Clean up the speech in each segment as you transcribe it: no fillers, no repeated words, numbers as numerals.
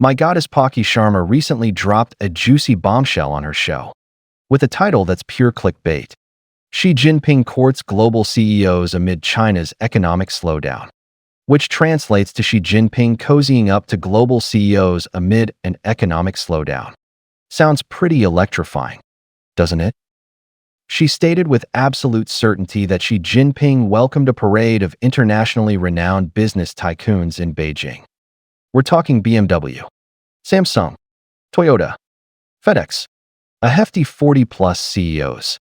My goddess Palki Sharma recently dropped a juicy bombshell on her show, with a title that's pure clickbait. Xi Jinping courts global CEOs amid China's economic slowdown, which translates to Xi Jinping cozying up to global CEOs amid an economic slowdown. Sounds pretty electrifying, doesn't it? She stated with absolute certainty that Xi Jinping welcomed a parade of internationally renowned business tycoons in Beijing. We're talking BMW, Samsung, Toyota, FedEx, a hefty 40-plus CEOs,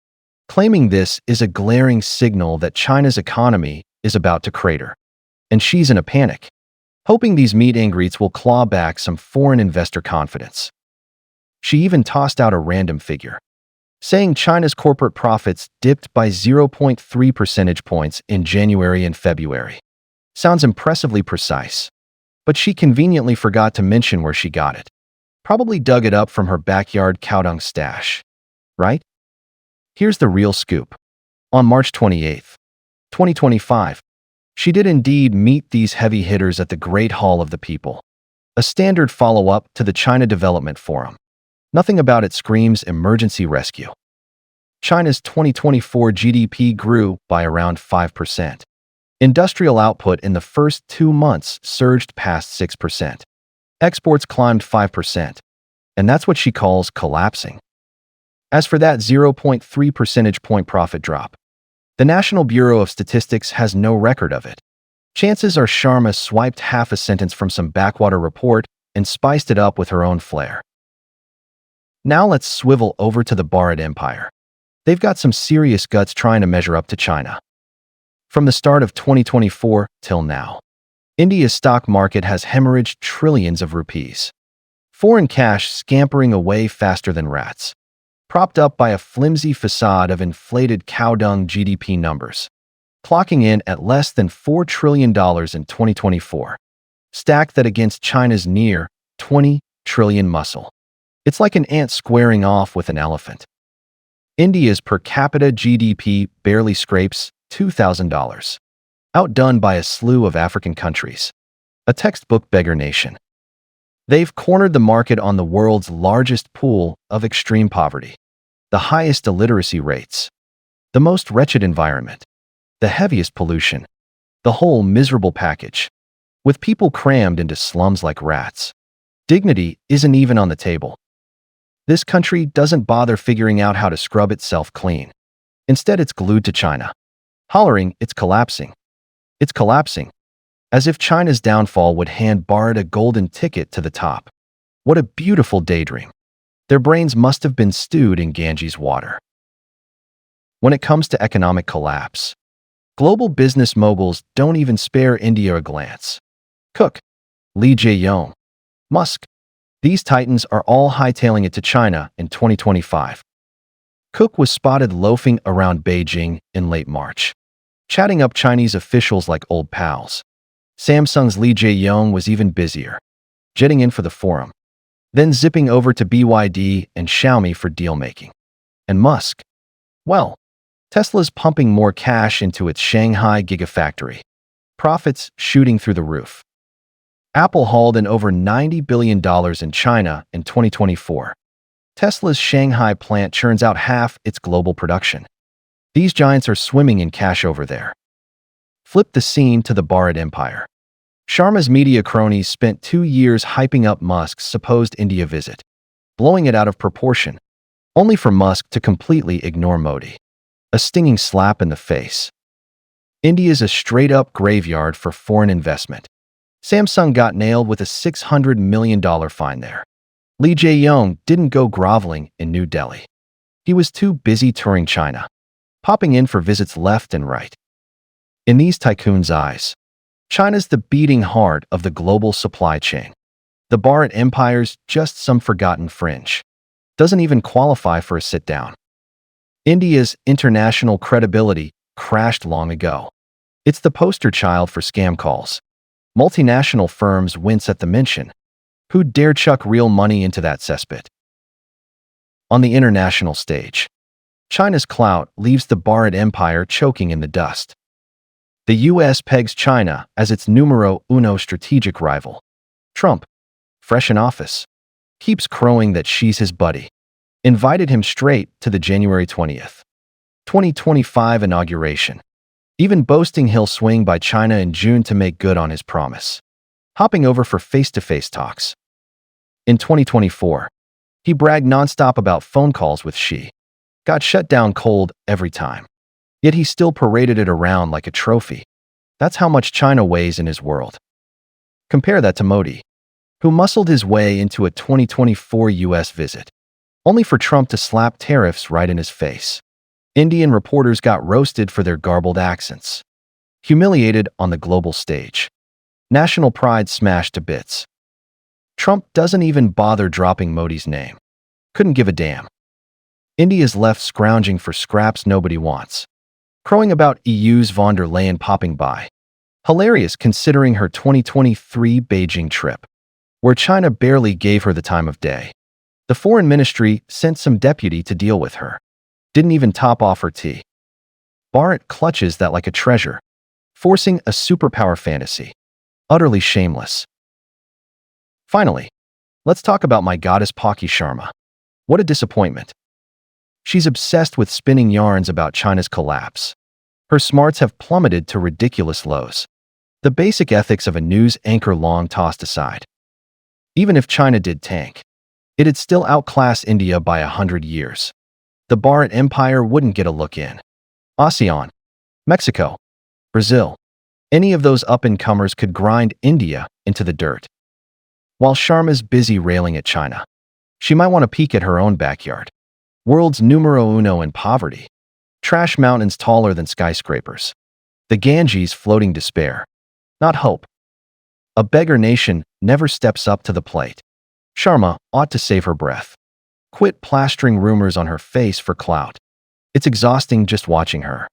claiming this is a glaring signal that China's economy is about to crater. And she's in a panic, hoping these meet and greets will claw back some foreign investor confidence. She even tossed out a random figure, saying China's corporate profits dipped by 0.3 percentage points in January and February. Sounds impressively precise, but she conveniently forgot to mention where she got it. Probably dug it up from her backyard cow dung stash, right? Here's the real scoop. On March 28, 2025, she did indeed meet these heavy hitters at the Great Hall of the People, a standard follow-up to the China Development Forum. Nothing about it screams emergency rescue. China's 2024 GDP grew by around 5%. Industrial output in the first 2 months surged past 6%. Exports climbed 5%. And that's what she calls collapsing. As for that 0.3 percentage point profit drop, the National Bureau of Statistics has no record of it. Chances are Sharma swiped half a sentence from some backwater report and spiced it up with her own flair. Now let's swivel over to the Bharat Empire. They've got some serious guts trying to measure up to China. From the start of 2024 till now, India's stock market has hemorrhaged trillions of rupees. Foreign cash scampering away faster than rats, propped up by a flimsy facade of inflated cow dung GDP numbers, clocking in at less than $4 trillion in 2024. Stack that against China's near 20 trillion muscle. It's like an ant squaring off with an elephant. India's per capita GDP barely scrapes $2,000, outdone by a slew of African countries. A textbook beggar nation. They've cornered the market on the world's largest pool of extreme poverty, the highest illiteracy rates, the most wretched environment, the heaviest pollution, the whole miserable package, with people crammed into slums like rats. Dignity isn't even on the table. This country doesn't bother figuring out how to scrub itself clean. Instead, it's glued to China, hollering, "It's collapsing. It's collapsing," as if China's downfall would hand Bharat a golden ticket to the top. What a beautiful daydream. Their brains must have been stewed in Ganges water. When it comes to economic collapse, global business moguls don't even spare India a glance. Cook, Lee Jae-yong, Musk. These titans are all hightailing it to China in 2025. Cook was spotted loafing around Beijing in late March, chatting up Chinese officials like old pals. Samsung's Lee Jae-yong was even busier, jetting in for the forum, then zipping over to BYD and Xiaomi for deal-making. And Musk? Well, Tesla's pumping more cash into its Shanghai gigafactory, profits shooting through the roof. Apple hauled in over $90 billion in China in 2024. Tesla's Shanghai plant churns out half its global production. These giants are swimming in cash over there. Flip the scene to the Bharat Empire. Sharma's media cronies spent 2 years hyping up Musk's supposed India visit, blowing it out of proportion, only for Musk to completely ignore Modi. A stinging slap in the face. India's a straight-up graveyard for foreign investment. Samsung got nailed with a $600 million fine there. Lee Jae-yong didn't go groveling in New Delhi. He was too busy touring China, popping in for visits left and right. In these tycoons' eyes, China's the beating heart of the global supply chain. The Bharat Empire's just some forgotten fringe. Doesn't even qualify for a sit-down. India's international credibility crashed long ago. It's the poster child for scam calls. Multinational firms wince at the mention. Who'd dare chuck real money into that cesspit? On the international stage, China's clout leaves the Bharat Empire choking in the dust. The U.S. pegs China as its numero uno strategic rival. Trump, fresh in office. Keeps crowing that she's his buddy. Invited him straight to the January 20th, 2025 inauguration. Even boasting he'll swing by China in June to make good on his promise. Hopping over for face-to-face talks. In 2024, he bragged nonstop about phone calls with Xi. Got shut down cold every time. Yet he still paraded it around like a trophy. That's how much China weighs in his world. Compare that to Modi, who muscled his way into a 2024 U.S. visit, only for Trump to slap tariffs right in his face. Indian reporters got roasted for their garbled accents. Humiliated on the global stage. National pride smashed to bits. Trump doesn't even bother dropping Modi's name. Couldn't give a damn. India's left scrounging for scraps nobody wants. Crowing about EU's von der Leyen popping by. Hilarious considering her 2023 Beijing trip, where China barely gave her the time of day. The foreign ministry sent some deputy to deal with her. Didn't even top off her tea. Bharat clutches that like a treasure, forcing a superpower fantasy. Utterly shameless. Finally, let's talk about my goddess Palki Sharma. What a disappointment. She's obsessed with spinning yarns about China's collapse. Her smarts have plummeted to ridiculous lows. The basic ethics of a news anchor long tossed aside. Even if China did tank, it'd still outclass India by 100 years. The Bharat Empire wouldn't get a look in. ASEAN, Mexico, Brazil, any of those up-and-comers could grind India into the dirt. While Sharma's busy railing at China, she might want to peek at her own backyard. World's numero uno in poverty. Trash mountains taller than skyscrapers. The Ganges floating despair. Not hope. A beggar nation never steps up to the plate. Sharma ought to save her breath. Quit plastering rumors on her face for clout. It's exhausting just watching her.